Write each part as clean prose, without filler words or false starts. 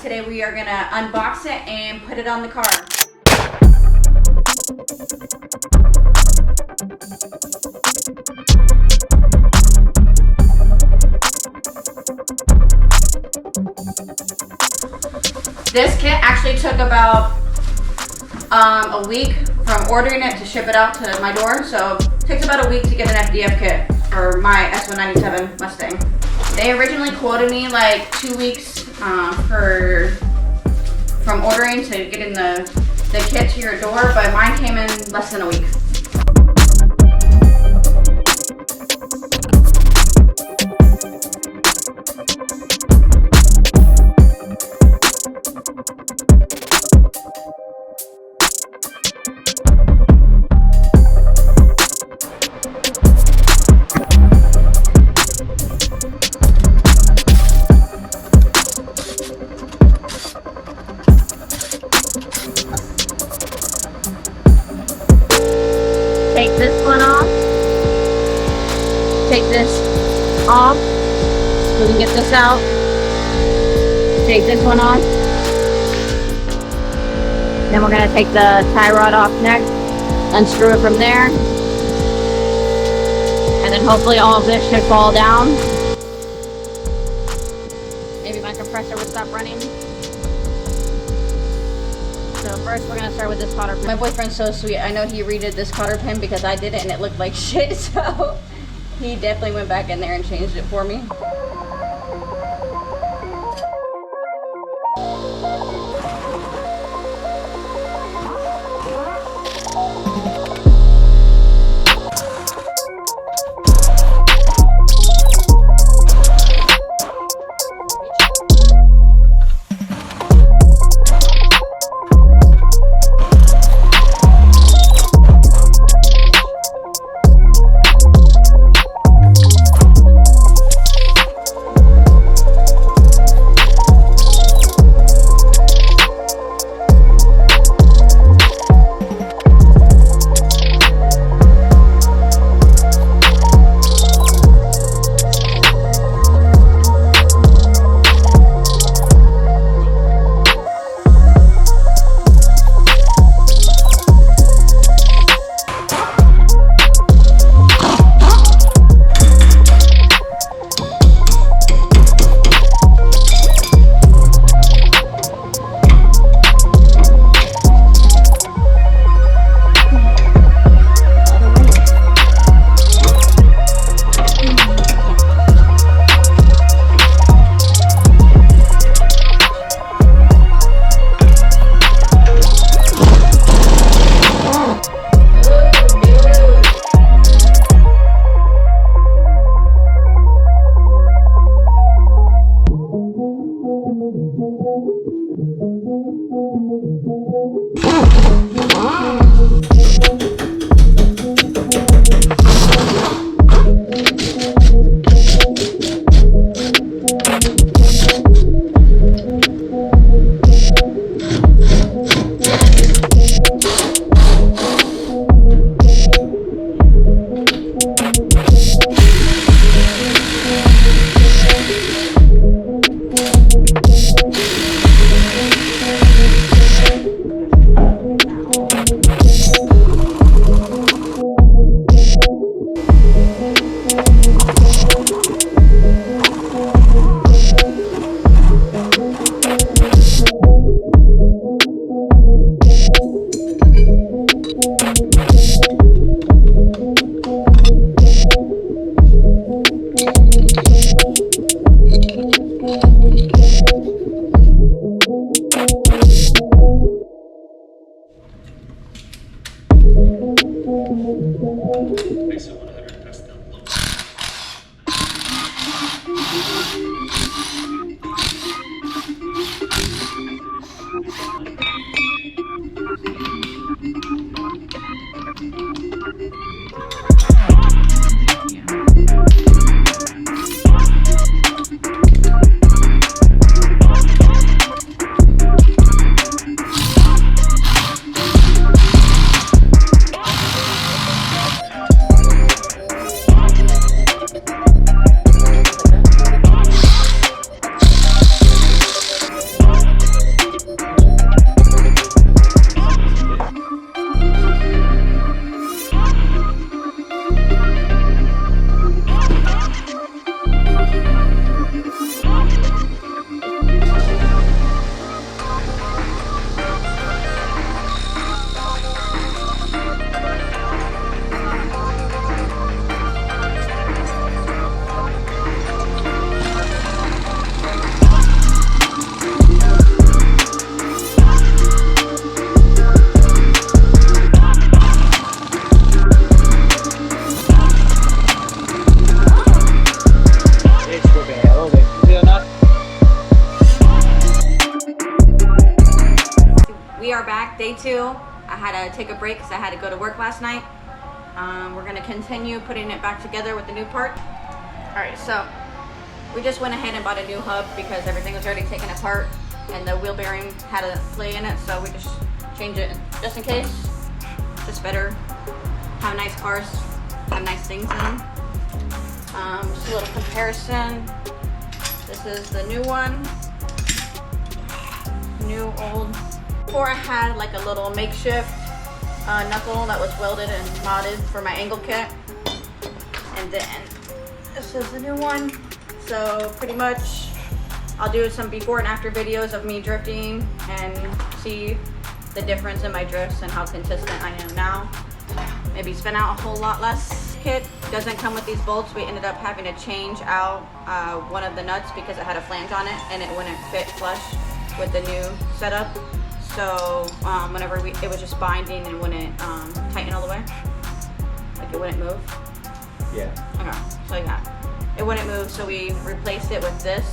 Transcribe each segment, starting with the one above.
today we are gonna unbox it and put it on the car. This kit actually took about a week from ordering it to ship it out to my door, so it takes about a week to get an FDF kit for my S197 Mustang. They originally quoted me like 2 weeks from ordering to getting the kit to your door, but mine came in less than a week. Take this one off. Take this off so we can get this out. Take this one off. Then we're going to take the tie rod off next. Unscrew it from there. And then hopefully all of this should fall down. Maybe my compressor would stop running. So first we're going to start with this cotter pin. My boyfriend's so sweet. I know he redid this cotter pin because I did it and it looked like shit. So he definitely went back in there and changed it for me. 2. I had to take a break because I had to go to work last night. We're going to continue putting it back together with the new part. Alright, so we just went ahead and bought a new hub because everything was already taken apart and the wheel bearing had a play in it, so we just changed it just in case. Just better have nice cars, have nice things in them. Just a little comparison. This is the new one. New, old. Before I had like a little makeshift knuckle that was welded and modded for my angle kit. And then this is the new one. So pretty much I'll do some before and after videos of me drifting and see the difference in my drifts and how consistent I am now. Maybe spin out a whole lot less. Kit doesn't come with these bolts. We ended up having to change out one of the nuts because it had a flange on it and it wouldn't fit flush with the new setup. So whenever it was just binding and wouldn't tighten all the way, like it wouldn't move. Yeah. Okay, so yeah, it wouldn't move. So we replaced it with this.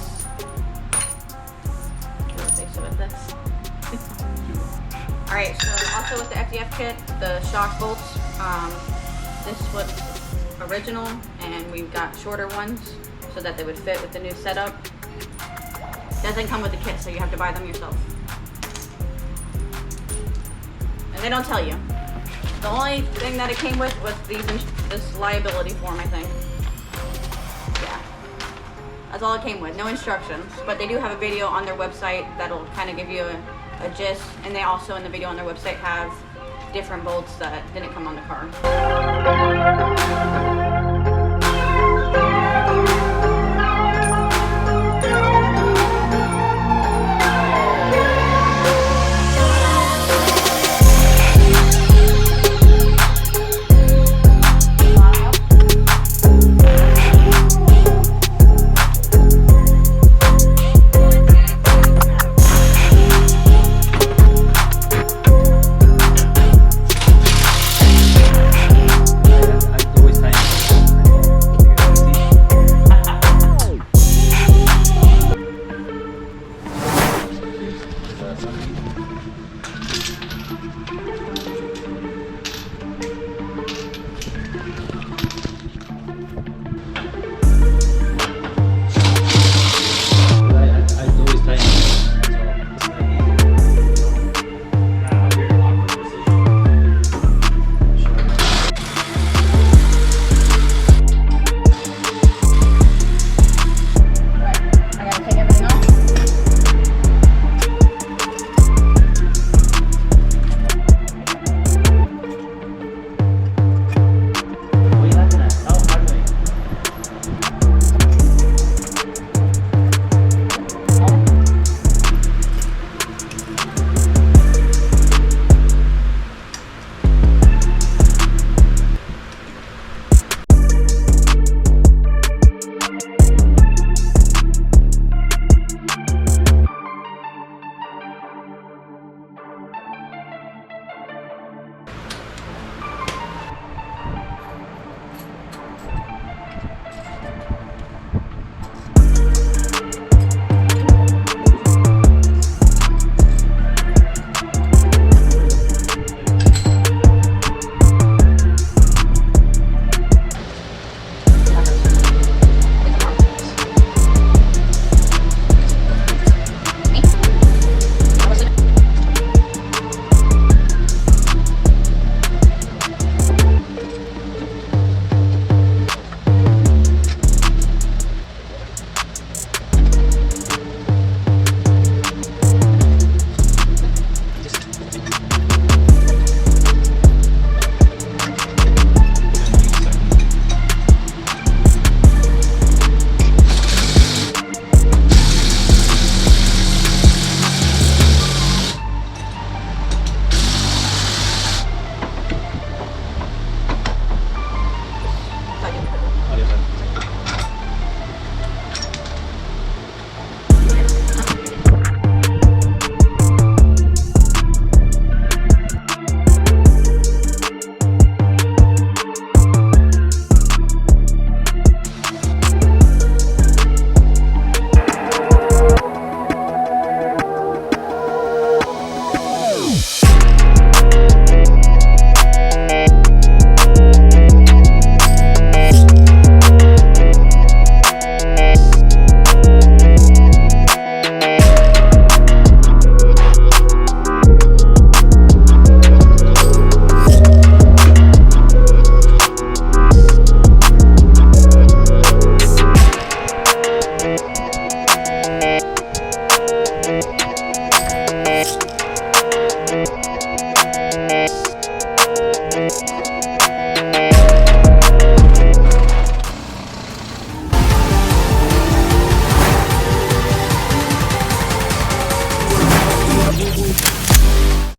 All right. So also with the FDF kit, the shock bolts. This was original, and we've got shorter ones so that they would fit with the new setup. Doesn't come with the kit, so you have to buy them yourself. And they don't tell you. The only thing that it came with was this liability form, I think. Yeah. That's all it came with, no instructions. But they do have a video on their website that'll kind of give you a gist. And they also, in the video on their website, have different bolts that didn't come on the car.